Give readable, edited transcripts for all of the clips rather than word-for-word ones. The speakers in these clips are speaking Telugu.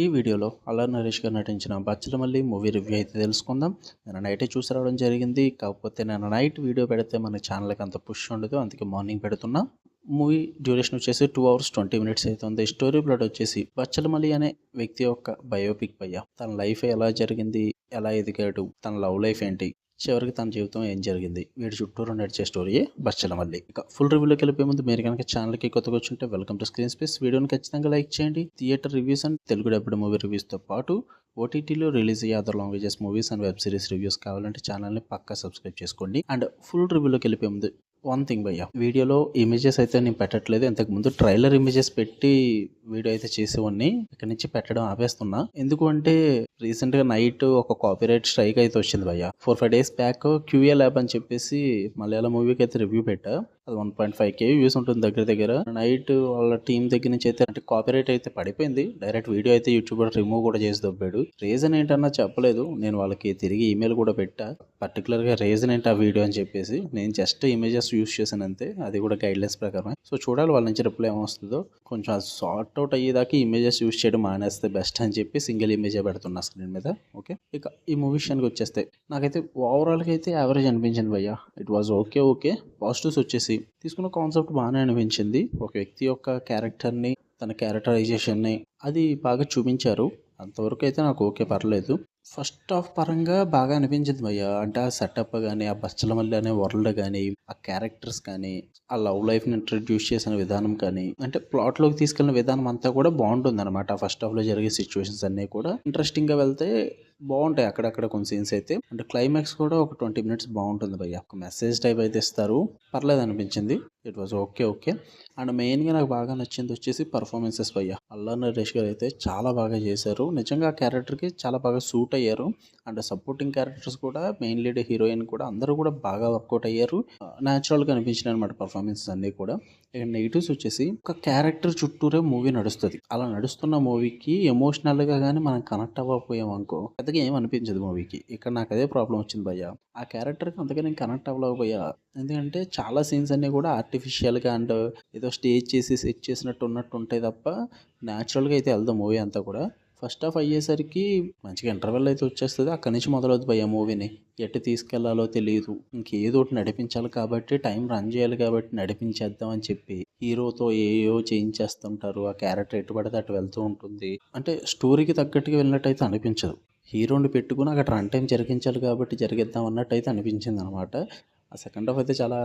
ఈ వీడియోలో అల్లరి నరేష్ గారు నటించిన బచ్చలమల్లి మూవీ రివ్యూ అయితే తెలుసుకుందాం. నేను నైటే చూసి రావడం జరిగింది. కాకపోతే నేను నైట్ వీడియో పెడితే మన ఛానల్కి అంత పుష్ ఉండదు, అందుకే మార్నింగ్ పెడుతున్నా. మూవీ డ్యూరేషన్ వచ్చేసి 2 hours 20 minutes అవుతుంది. స్టోరీ ప్లాట్ వచ్చేసి బచ్చలమల్లి అనే వ్యక్తి యొక్క బయోపిక్ పయ్య. తన లైఫ్ ఎలా జరిగింది, ఎలా ఎదిగాడు, తన లవ్ లైఫ్ ఏంటి, చివరికి తన జీవితం ఏం జరిగింది, వీడి చుట్టూరు నడిచే స్టోరీయే బచ్చలమల్లి. ఇక ఫుల్ రివ్యూలోకి వెళ్ళిపోయే ముందు మీరు కనుక ఛానల్కి కొత్తగా వచ్చుంటే వెల్కమ్ టు స్క్రీన్ స్పేస్. వీడియోని ఖచ్చితంగా లైక్ చేయండి. Theatre reviews and Telugu dubbed movie రివ్యూస్తో పాటు ఓటీటీలో రిలీజ్ అయ్యే other languages movies and web series reviews కావాలంటే ఛానల్ని పక్కా సబ్స్క్రైబ్ చేసుకోండి. అండ్ ఫుల్ రివ్యూలోకి వెళ్ళిపోయే ముందు వన్ థింగ్ భయ్య, వీడియోలో ఇమేజెస్ అయితే నేను పెట్టట్లేదు. ఇంతకుముందు ట్రైలర్ ఇమేజెస్ పెట్టి వీడియో అయితే చేసేవాడిని, ఇక్కడ నుంచి పెట్టడం ఆపేస్తున్నా. ఎందుకు అంటే రీసెంట్గా నైట్ ఒక కాపీరైట్ స్ట్రైక్ అయితే వచ్చింది భయ్య. 4-5 days బ్యాక్ క్యూఏ ల్యాబ్ అని చెప్పేసి మలయాళం మూవీకి అయితే రివ్యూ పెట్టా. అది 1.5K వ్యూస్ ఉంటుంది దగ్గర దగ్గర. నైట్ వాళ్ళ టీం దగ్గర నుంచి అయితే అంటే కాపీరైట్ అయితే పడిపోయింది. డైరెక్ట్ వీడియో అయితే యూట్యూబర్ రిమూవ్ కూడా చేసి దొబ్బాడు. రీజన్ ఏంటన్నా చెప్పలేదు. నేను వాళ్ళకి తిరిగి ఈమెయిల్ కూడా పెట్టా, పర్టికులర్గా రీజన్ ఏంటి ఆ వీడియో అని చెప్పేసి. నేను జస్ట్ ఇమేజెస్ యూస్ చేశాను అంతే, అది కూడా గైడ్లైన్స్ ప్రకారమే. సో చూడాలి వాళ్ళ నుంచి రిప్లై ఏమొస్తుందో. కొంచెం అది సార్ట్ అవుట్ అయ్యేదాకా ఇమేజెస్ యూస్ చేయడం మానేస్తే బెస్ట్ అని చెప్పి సింగిల్ ఇమేజే పెడుతున్నా స్క్రీన్ మీద. ఓకే, ఇక ఈ మూవీ విషయానికి వచ్చేస్తే నాకైతే ఓవరాల్గా అయితే యావరేజ్ అనిపించింది భయ్య. It was okay. పాజిటివ్స్ వచ్చేసి తీసుకున్న కాన్సెప్ట్ బాగానే అనిపించింది. ఒక వ్యక్తి యొక్క క్యారెక్టర్ని, తన క్యారెక్టరైజేషన్ని అది బాగా చూపించారు. అంతవరకు అయితే నాకు ఓకే, పర్లేదు. ఫస్ట్ హాఫ్ పరంగా బాగా అనిపించింది భయ్య. అంటే ఆ సెటప్ కానీ, ఆ బచ్చలమల్లి అనే వరల్డ్ కానీ, ఆ క్యారెక్టర్స్ కానీ, ఆ లవ్ లైఫ్ని ఇంట్రడ్యూస్ చేసిన విధానం కానీ, అంటే ప్లాట్లోకి తీసుకెళ్ళిన విధానం అంతా కూడా బాగుంటుంది అనమాట. ఫస్ట్ హాఫ్లో జరిగే సిచ్యువేషన్స్ అన్నీ కూడా ఇంట్రెస్టింగ్గా వెళ్తే బాగుంటాయి. అక్కడక్కడ కొన్ని సీన్స్ అయితే, అంటే క్లైమాక్స్ కూడా ఒక 20 minutes బాగుంటుంది భయ్య. ఒక మెసేజ్ టైప్ అయితే ఇస్తారు, పర్లేదు అనిపించింది. It was okay. అండ్ మెయిన్గా నాకు బాగా నచ్చింది వచ్చేసి పర్ఫార్మెన్సెస్ భయ్య. అల్లరి నరేష్ గారు అయితే చాలా బాగా చేశారు. నిజంగా ఆ క్యారెక్టర్కి చాలా బాగా సూట్ అయ్యారు. అండ్ సపోర్టింగ్ క్యారెక్టర్స్ కూడా, మెయిన్ లీడ్ హీరోయిన్ కూడా అందరూ కూడా బాగా వర్కౌట్ అయ్యారు. న్యాచురల్గా అనిపించినాయి అనమాట పర్ఫార్మెన్సెస్ అన్నీ కూడా. ఇక నెగిటివ్స్ వచ్చేసి ఒక క్యారెక్టర్ చుట్టూరే మూవీ నడుస్తుంది. అలా నడుస్తున్న మూవీకి ఎమోషనల్గా కానీ మనం కనెక్ట్ అవ్వకపోయాం అనుకో పెద్దగా ఏం అనిపించదు మూవీకి. ఇక్కడ నాకు అదే ప్రాబ్లం వచ్చింది భయ్య. ఆ క్యారెక్టర్కి అంతగా నేను కనెక్ట్ అవ్వలేకపోయా. ఎందుకంటే చాలా సీన్స్ అన్నీ కూడా ఆర్టిఫిషియల్గా అండ్ ఏదో స్టేజ్ చేసి సెట్ చేసినట్టు ఉన్నట్టు ఉంటాయి తప్ప న్యాచురల్గా అయితే వెళ్దాం మూవీ అంతా కూడా. ఫస్ట్ హాఫ్ అయ్యేసరికి మంచిగా ఇంటర్వెల్ అయితే వచ్చేస్తుంది. అక్కడి నుంచి మొదలవుతుంది భయ్య మూవీని. ఎటు తీసుకెళ్లాలో తెలియదు, ఇంకేదో ఒకటి నడిపించాలి కాబట్టి, టైం రన్ చేయాలి కాబట్టి నడిపించేద్దాం అని చెప్పి హీరోతో ఏయో చేయించేస్తుంటారు. ఆ క్యారెక్టర్ ఎటు పడితే అటు వెళ్తూ ఉంటుంది. అంటే స్టోరీకి తగ్గట్టుగా వెళ్ళినట్టు అయితే అనిపించదు. హీరోని పెట్టుకుని అక్కడ రన్ టైం జరిగించాలి కాబట్టి జరిగిద్దాం అన్నట్టు అయితే అనిపించింది అనమాట. ఆ సెకండ్ హాఫ్ అయితే చాలా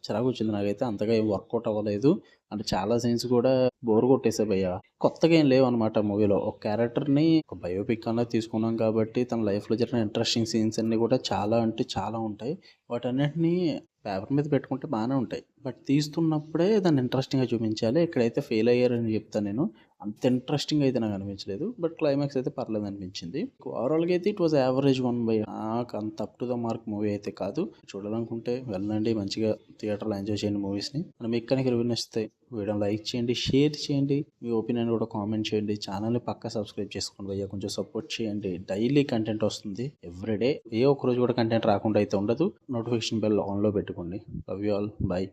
చిరాకు వచ్చింది నాకైతే. అంతగా ఏం వర్కౌట్ అవ్వలేదు. అంటే చాలా సీన్స్ కూడా బోర్ కొట్టేసాయి భయ్య. కొత్తగా ఏం లేవు అనమాట మూవీలో. ఒక క్యారెక్టర్ని ఒక బయోపిక్ అన్నది తీసుకున్నాం కాబట్టి తన లైఫ్లో జరిగిన ఇంట్రెస్టింగ్ సీన్స్ అన్నీ కూడా చాలా అంటే చాలా ఉంటాయి. వాటన్నిటిని పేపర్ మీద పెట్టుకుంటే బాగానే ఉంటాయి, బట్ తీస్తున్నప్పుడే దాన్ని ఇంట్రెస్టింగ్గా చూపించాలి. ఇక్కడైతే ఫెయిల్ అయ్యారని చెప్తాను నేను. అంత ఇంట్రెస్టింగ్ అయితే నాకు అనిపించలేదు, బట్ క్లైమాక్స్ అయితే పర్లేదు అనిపించింది. ఓవరాల్గా అయితే it was average one by. నాకు అంత up to the mark movie అయితే కాదు. చూడాలనుకుంటే వెళ్ళండి, మంచిగా థియేటర్లో ఎంజాయ్ చేయండి మూవీస్ని. మనం మీకు రివ్యూ నచ్చితే వీడియోని లైక్ చేయండి, షేర్ చేయండి, మీ ఒపీనియన్ కూడా కామెంట్ చేయండి. ఛానల్ని పక్కా సబ్స్క్రైబ్ చేసుకోండి భయ్య, కొంచెం సపోర్ట్ చేయండి. డైలీ కంటెంట్ వస్తుంది ఎవ్రీడే. ఏ ఒక్క రోజు కూడా కంటెంట్ రాకుండా అయితే ఉండదు. నోటిఫికేషన్ బెల్ ఆన్లో పెట్టుకోండి. Love you all, by.